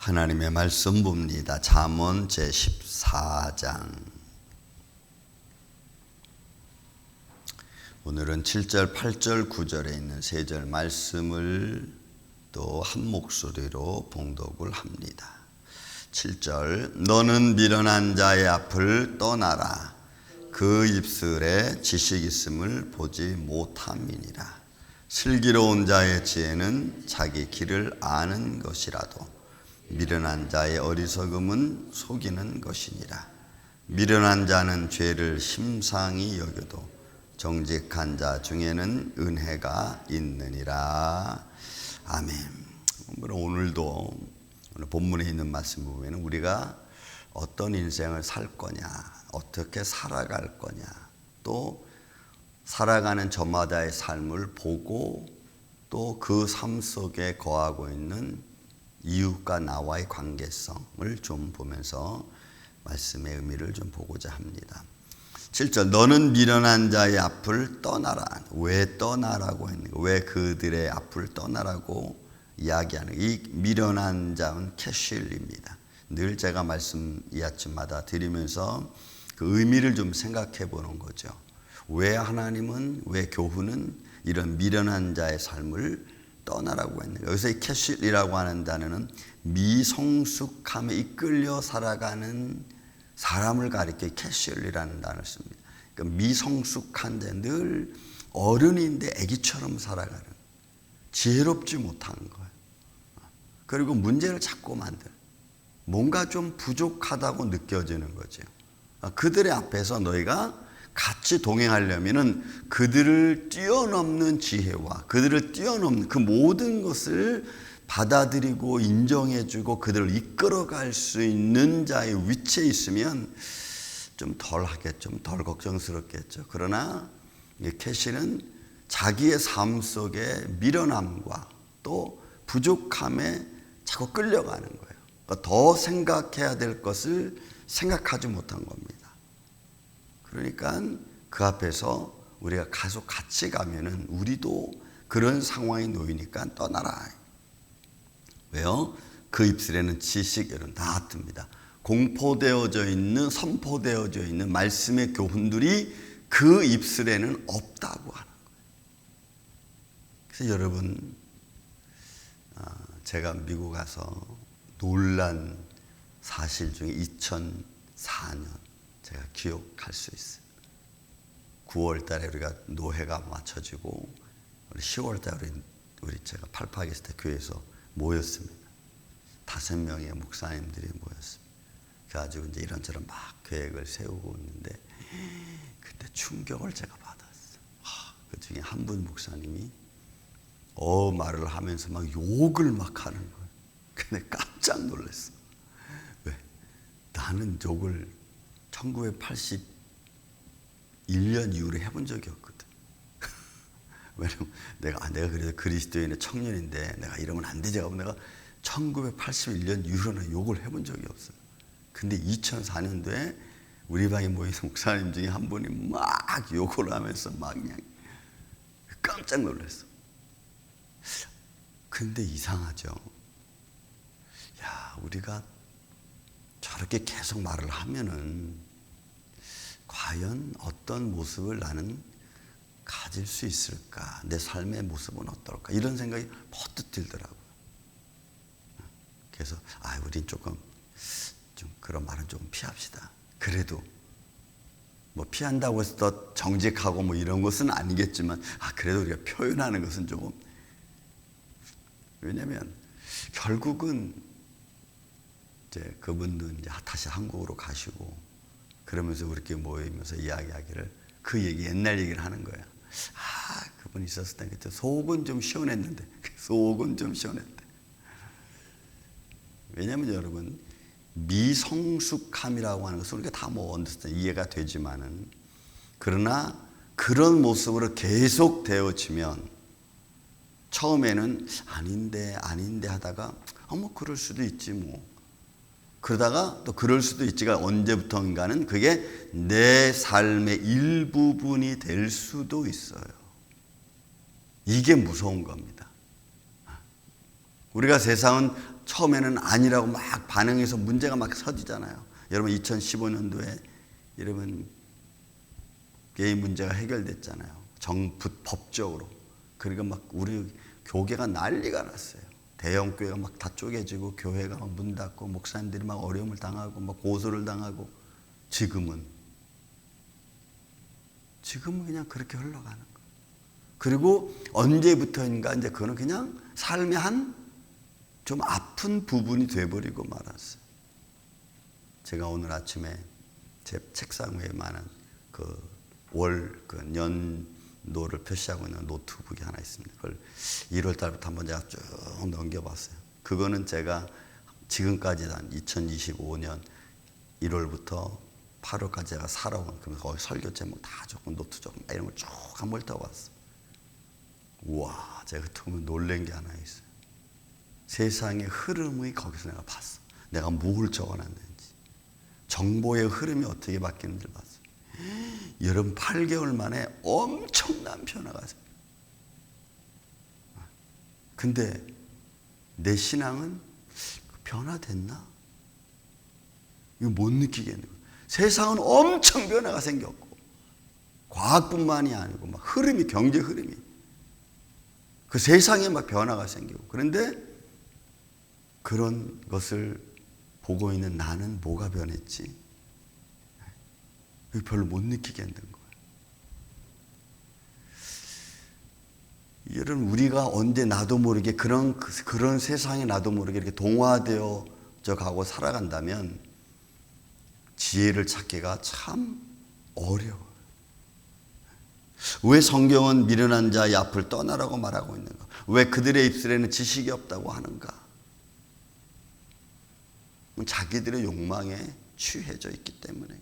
하나님의 말씀 봅니다. 잠언 제14장. 오늘은 7절, 8절, 9절에 있는 세 절 말씀을 또 한 목소리로 봉독을 합니다. 7절, 너는 미련한 자의 앞을 떠나라. 그 입술에 지식 있음을 보지 못함이니라. 슬기로운 자의 지혜는 자기 길을 아는 것이라도 미련한 자의 어리석음은 속이는 것이니라. 미련한 자는 죄를 심상히 여겨도 정직한 자 중에는 은혜가 있느니라. 아멘. 오늘도 오늘 본문에 있는 말씀 보면 우리가 어떤 인생을 살 거냐, 어떻게 살아갈 거냐, 또 살아가는 저마다의 삶을 보고 또 그 삶 속에 거하고 있는 이웃과 나와의 관계성을 좀 보면서 말씀의 의미를 좀 보고자 합니다. 7절, 너는 미련한 자의 앞을 떠나라. 왜 떠나라고 했는가? 왜 그들의 앞을 떠나라고 이야기하는, 이 미련한 자는 캐실입니다. 늘 제가 말씀 이 아침마다 드리면서 그 의미를 좀 생각해 보는 거죠. 왜 하나님은, 왜 교훈은 이런 미련한 자의 삶을 떠나라고 했는가? 여기서 이 캐실이라고 하는 단어는 미성숙함에 이끌려 살아가는 사람을 가리켜 캐실이라는 단어를 씁니다. 그러니까 미성숙한 자, 늘 어른인데 아기처럼 살아가는, 지혜롭지 못한 거예요. 그리고 문제를 자꾸 만들, 뭔가 좀 부족하다고 느껴지는 거죠. 그들의 앞에서 너희가 같이 동행하려면은 그들을 뛰어넘는 지혜와 그들을 뛰어넘는 그 모든 것을 받아들이고 인정해주고 그들을 이끌어갈 수 있는 자의 위치에 있으면 좀 덜 하겠죠. 좀 덜 걱정스럽겠죠. 그러나 캐시는 자기의 삶 속에 미련함과 또 부족함에 자꾸 끌려가는 거예요. 그러니까 더 생각해야 될 것을 생각하지 못한 겁니다. 그러니까 그 앞에서 우리가 계속 같이 가면은 우리도 그런 상황에 놓이니까 떠나라. 왜요? 그 입술에는 지식이 다 듭니다. 공포되어져 있는, 선포되어져 있는 말씀의 교훈들이 그 입술에는 없다고 하는 거예요. 그래서 여러분, 제가 미국 가서 놀란 사실 중에 2004년 제가 기억할 수 있어요. 9월 달에 우리가 노회가 맞춰지고 10월 달에 우리 제가 팔파기 있을 때 교회에서 모였습니다. 5명의 목사님들이 모였습니다. 그래가지고 이제 이런저런 막 계획을 세우고 있는데 그때 충격을 제가 받았어요. 그 중에 한 분 목사님이 말을 하면서 막 욕을 막 하는 거예요. 근데 깜짝 놀랐어. 왜? 나는 욕을 1981년 이후로 해본 적이 없거든. 왜냐면 내가 그래도 그리스도인의 청년인데 내가 이러면 안 되지 하고 내가 1981년 이후로는 욕을 해본 적이 없어요. 근데 2004년도에 우리 방에 모인 목사님 중에 한 분이 막 욕을 하면서 막 그냥 깜짝 놀랐어. 근데 이상하죠. 야, 우리가 저렇게 계속 말을 하면은 과연 어떤 모습을 나는 가질 수 있을까? 내 삶의 모습은 어떨까? 이런 생각이 퍼뜩 들더라고요. 그래서 우린 조금 좀 그런 말은 조금 피합시다. 그래도 뭐 피한다고 해서 더 정직하고 뭐 이런 것은 아니겠지만 그래도 우리가 표현하는 것은 조금, 왜냐면 결국은 이제 그분도 이제 다시 한국으로 가시고 그러면서 우리끼리 모이면서 이야기하기를 그 얘기, 옛날 얘기를 하는 거야. 그분이 있었을 때 그때 속은 좀 시원했는데, 속은 좀 시원했대. 왜냐면 여러분, 미성숙함이라고 하는 것은 우리가 다 뭐 이해가 되지만은, 그러나 그런 모습으로 계속 되어지면 처음에는 아닌데 하다가 뭐 그럴 수도 있지 뭐. 그러다가 또 그럴 수도 있지가 언제부턴가는 그게 내 삶의 일부분이 될 수도 있어요. 이게 무서운 겁니다. 우리가 세상은 처음에는 아니라고 막 반응해서 문제가 막 서지잖아요. 여러분 2015년도에 여러분 게이 문제가 해결됐잖아요. 법적으로. 그러니까 막 우리 교계가 난리가 났어요. 대형 교회가 막 다 쪼개지고 교회가 막 문 닫고 목사님들이 막 어려움을 당하고 막 고소를 당하고 지금은 그냥 그렇게 흘러가는 거예요. 그리고 언제부터인가 이제 그거는 그냥 삶의 한 좀 아픈 부분이 돼버리고 말았어요. 제가 오늘 아침에 제 책상 위에 많은 연도를 표시하고 있는 노트북이 하나 있습니다. 그걸 1월 달부터 한번 제가 쭉 넘겨봤어요. 그거는 제가 지금까지 한 2025년 1월부터 8월까지 제가 살아온, 그러면서 거기 설교 제목 다 적고 노트 적고 이런 걸 쭉 한번 훑어봤어요. 우와, 제가 그 놀란 게 하나 있어요. 세상의 흐름이 거기서 내가 봤어. 내가 뭘 적어놨는지. 정보의 흐름이 어떻게 바뀌는지를 봤어요. 여러분 8개월 만에 엄청난 변화가 생겨요. 근데 내 신앙은 변화됐나? 이거 못 느끼겠는 거예요. 세상은 엄청 변화가 생겼고 과학뿐만이 아니고 막 흐름이, 경제 흐름이 그 세상에 막 변화가 생기고, 그런데 그런 것을 보고 있는 나는 뭐가 변했지? 별로 못 느끼겠는 거예요. 여러분 우리가 언제 나도 모르게 그런 세상에 나도 모르게 이렇게 동화되어져 가고 살아간다면 지혜를 찾기가 참 어려워요. 왜 성경은 미련한 자의 앞을 떠나라고 말하고 있는가? 왜 그들의 입술에는 지식이 없다고 하는가? 자기들의 욕망에 취해져 있기 때문에.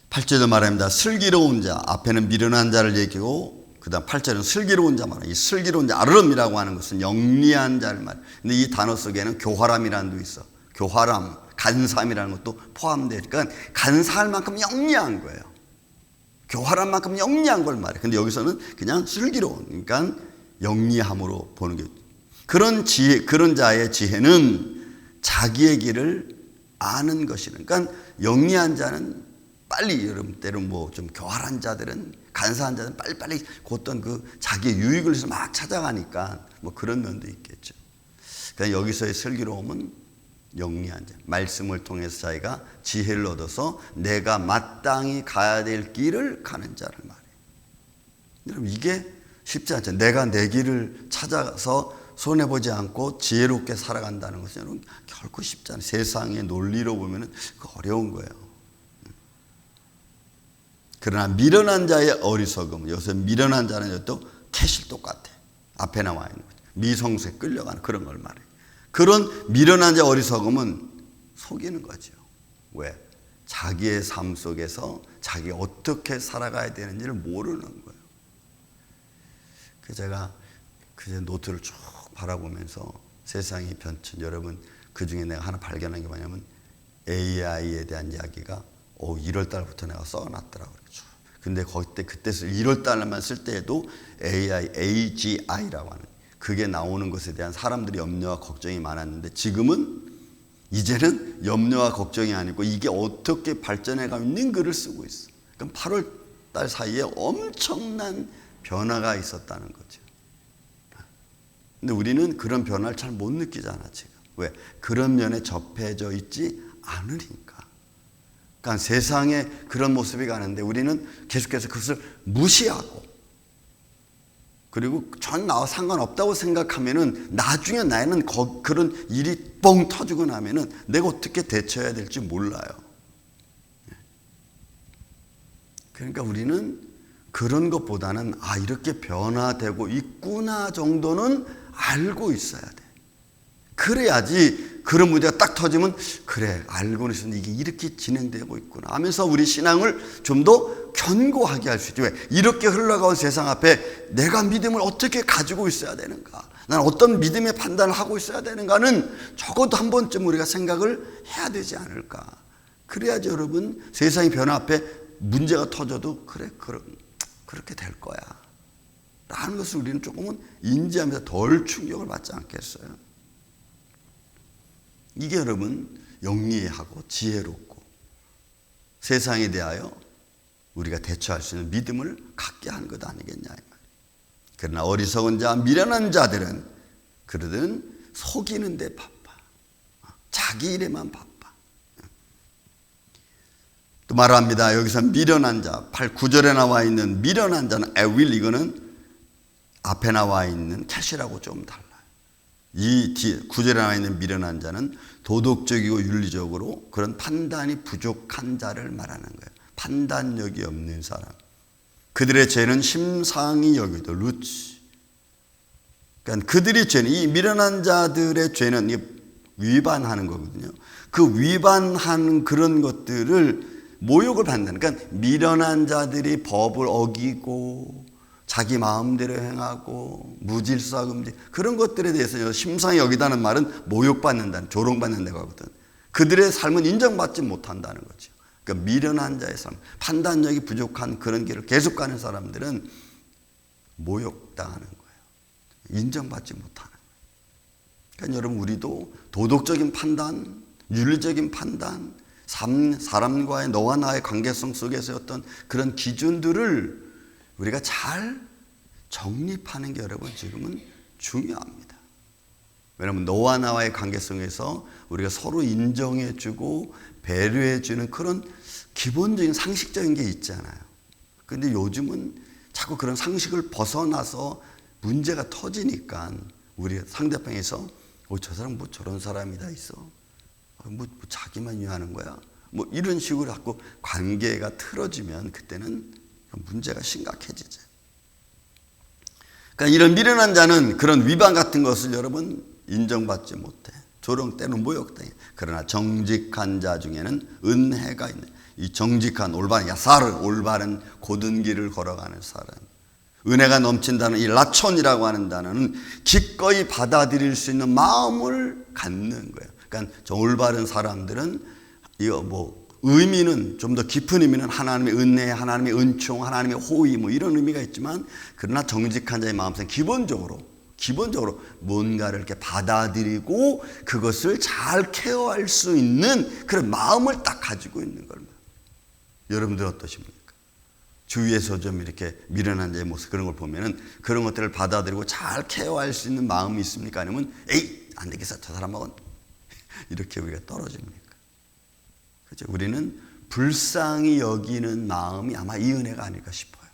8절도 말합니다. 슬기로운 자, 앞에는 미련한 자를 얘기하고 그 다음 8절은 슬기로운 자 말이에요. 이 슬기로운 자, 아름이라고 하는 것은 영리한 자를 말해요. 근데 이 단어 속에는 교활함이라는 것도 있어. 교활함, 간사함이라는 것도 포함되어 있으니까 간사할 만큼 영리한 거예요. 교활한 만큼 영리한 걸 말해요. 근데 여기서는 그냥 슬기로운, 그러니까 영리함으로 보는 게, 그런 자의 지혜는 자기의 길을 아는 것이는. 그러니까 영리한 자는 빨리, 여러분 때는 뭐 좀 교활한 자들은, 간사한 자들은 빨리빨리 어떤 자기의 유익을 위해서 막 찾아가니까 뭐 그런 면도 있겠죠. 그러니까 여기서의 슬기로움은 영리한 자, 말씀을 통해서 자기가 지혜를 얻어서 내가 마땅히 가야 될 길을 가는 자를 말해요. 여러분 이게 쉽지 않죠. 내가 내 길을 찾아서 손해보지 않고 지혜롭게 살아간다는 것은 여러분 결코 쉽지 않아요. 세상의 논리로 보면 어려운 거예요. 그러나 미련한 자의 어리석음, 여기서 미련한 자는 또 캐실 똑같아. 앞에 나와 있는 거죠. 미성수에 끌려가는 그런 걸 말해요. 그런 미련한 자의 어리석음은 속이는 거죠. 왜? 자기의 삶 속에서 자기가 어떻게 살아가야 되는지를 모르는 거예요. 그래서 제가 그제 노트를 쭉 바라보면서 세상의 변천, 여러분 그 중에 내가 하나 발견한 게 뭐냐면 AI에 대한 이야기가 1월 달부터 내가 써놨더라고요. 근데 그때 1월 달만 쓸 때에도 AGI라고 하는 그게 나오는 것에 대한 사람들이 염려와 걱정이 많았는데 지금은 이제는 염려와 걱정이 아니고 이게 어떻게 발전해가고 있는 글을 쓰고 있어. 그럼 8월 달 사이에 엄청난 변화가 있었다는 거죠. 근데 우리는 그런 변화를 잘 못 느끼잖아 지금. 왜? 그런 면에 접해져 있지 않으니까. 그러니까 세상에 그런 모습이 가는데 우리는 계속해서 그것을 무시하고, 그리고 전 나와 상관없다고 생각하면은 나중에 나에는 그런 일이 뻥 터지고 나면은 내가 어떻게 대처해야 될지 몰라요. 그러니까 우리는 그런 것보다는 이렇게 변화되고 있구나 정도는 알고 있어야 돼. 그래야지 그런 문제가 딱 터지면 그래 알고는 있었는데 이게 이렇게 진행되고 있구나 하면서 우리 신앙을 좀 더 견고하게 할 수 있죠. 왜? 이렇게 흘러가온 세상 앞에 내가 믿음을 어떻게 가지고 있어야 되는가, 난 어떤 믿음의 판단을 하고 있어야 되는가는 적어도 한 번쯤 우리가 생각을 해야 되지 않을까. 그래야지 여러분 세상의 변화 앞에 문제가 터져도 그래 그렇게 될 거야. 라는 것을 우리는 조금은 인지하면서 덜 충격을 받지 않겠어요? 이게 여러분 영리하고 지혜롭고 세상에 대하여 우리가 대처할 수 있는 믿음을 갖게 하는 것 아니겠냐 이 말이에요. 그러나 어리석은 자, 미련한 자들은 그러든 속이는 데 바빠. 자기 일에만 바빠. 또 말합니다. 여기서 미련한 자, 9절에 나와 있는 미련한 자는 will, 이거는 앞에 나와 있는 cat이라고 좀 달라요. 이 9절에 나와 있는 미련한 자는 도덕적이고 윤리적으로 그런 판단이 부족한 자를 말하는 거예요. 판단력이 없는 사람. 그들의 죄는 심상히 여기도 루치. 그러니까 그들이 죄는, 이 미련한 자들의 죄는 위반하는 거거든요. 그 위반하는 그런 것들을 모욕을 받는, 그러니까 미련한 자들이 법을 어기고 자기 마음대로 행하고 무질서 금지 그런 것들에 대해서 심상히 여기다는 말은 모욕받는다는, 조롱받는다고 하거든. 그들의 삶은 인정받지 못한다는 거죠. 그러니까 미련한 자의 삶, 판단력이 부족한 그런 길을 계속 가는 사람들은 모욕당하는 거예요. 인정받지 못하는 거예요. 그러니까 여러분, 우리도 도덕적인 판단, 윤리적인 판단, 사람과의 너와 나의 관계성 속에서 어떤 그런 기준들을 우리가 잘 정립하는 게 여러분 지금은 중요합니다. 왜냐하면 너와 나와의 관계성에서 우리가 서로 인정해주고 배려해주는 그런 기본적인 상식적인 게 있잖아요. 그런데 요즘은 자꾸 그런 상식을 벗어나서 문제가 터지니까 우리 상대방에서 저 사람 뭐 저런 사람이 다 있어. 뭐 자기만 위하는 거야. 뭐 이런 식으로 자꾸 관계가 틀어지면 그때는 문제가 심각해지죠. 그러니까 이런 미련한 자는 그런 위반 같은 것을 여러분 인정받지 못해. 조롱 때는 모욕당해. 그러나 정직한 자 중에는 은혜가 있는, 이 정직한 올바른 야사르, 올바른 고든 길을 걸어가는 사람. 은혜가 넘친다는 이 라촌이라고 하는 단어는 기꺼이 받아들일 수 있는 마음을 갖는 거예요. 그러니까 저 올바른 사람들은 이거 뭐 의미는 좀 더 깊은 의미는 하나님의 은혜, 하나님의 은총, 하나님의 호의 뭐 이런 의미가 있지만, 그러나 정직한 자의 마음속에 기본적으로 뭔가를 이렇게 받아들이고 그것을 잘 케어할 수 있는 그런 마음을 딱 가지고 있는 겁니다. 여러분들 어떠십니까? 주위에서 좀 이렇게 미련한 자의 모습 그런 걸 보면은 그런 것들을 받아들이고 잘 케어할 수 있는 마음이 있습니까? 아니면 에이 안 되겠어 저 사람하고는 이렇게 우리가 떨어집니까? 그렇죠? 우리는 불쌍히 여기는 마음이 아마 이 은혜가 아닐까 싶어요.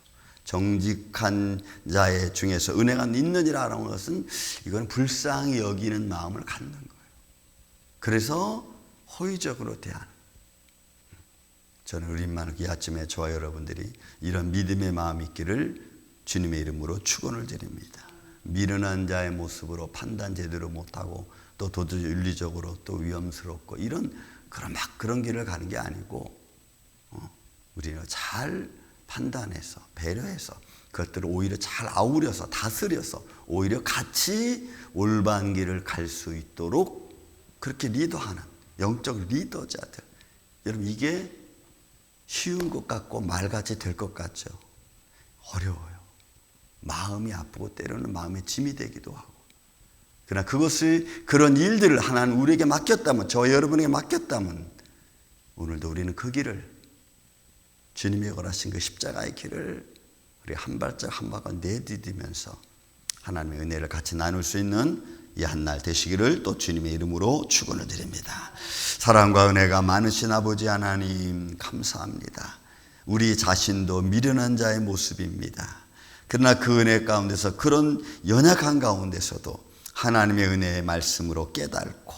정직한 자의 중에서 은혜가 있느니라는 것은 이건 불쌍히 여기는 마음을 갖는 거예요. 그래서 호의적으로 대하는. 저는 우리만 이 아침에 저와 여러분들이 이런 믿음의 마음이 있기를 주님의 이름으로 축원을 드립니다. 미련한 자의 모습으로 판단 제대로 못하고 또 도덕 윤리적으로 또 위험스럽고 그런 길을 가는 게 아니고 우리는 잘 판단해서 배려해서 그것들을 오히려 잘 아우려서 다스려서 오히려 같이 올바른 길을 갈 수 있도록 그렇게 리더하는 영적 리더자들. 여러분 이게 쉬운 것 같고 말같이 될 것 같죠? 어려워요. 마음이 아프고 때로는 마음의 짐이 되기도 하고. 그러나 그런 일들을 하나님 우리에게 맡겼다면, 저 여러분에게 맡겼다면 오늘도 우리는 그 길을, 주님이 걸으신 그 십자가의 길을 우리 한 발짝 한 발짝 내디디면서 하나님의 은혜를 같이 나눌 수 있는 이 한날 되시기를 또 주님의 이름으로 축원을 드립니다. 사랑과 은혜가 많으신 아버지 하나님 감사합니다. 우리 자신도 미련한 자의 모습입니다. 그러나 그 은혜 가운데서, 그런 연약한 가운데서도 하나님의 은혜의 말씀으로 깨닫고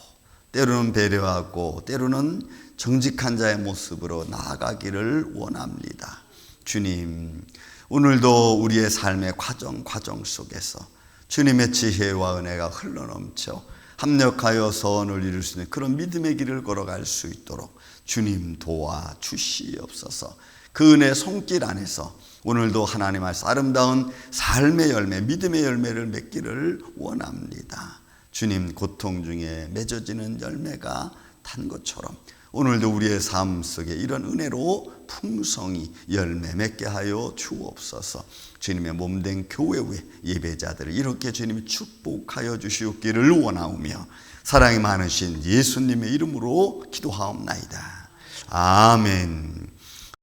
때로는 배려하고 때로는 정직한 자의 모습으로 나아가기를 원합니다. 주님, 오늘도 우리의 삶의 과정 속에서 주님의 지혜와 은혜가 흘러넘쳐 합력하여 선을 이룰 수 있는 그런 믿음의 길을 걸어갈 수 있도록 주님 도와주시옵소서. 그 은혜 손길 안에서 오늘도 하나님 말씀 아름다운 삶의 열매, 믿음의 열매를 맺기를 원합니다. 주님, 고통 중에 맺어지는 열매가 탄 것처럼 오늘도 우리의 삶 속에 이런 은혜로 풍성히 열매 맺게 하여 주옵소서. 주님의 몸된 교회의 예배자들을 이렇게 주님이 축복하여 주시옵기를 원하오며 사랑이 많으신 예수님의 이름으로 기도하옵나이다. 아멘.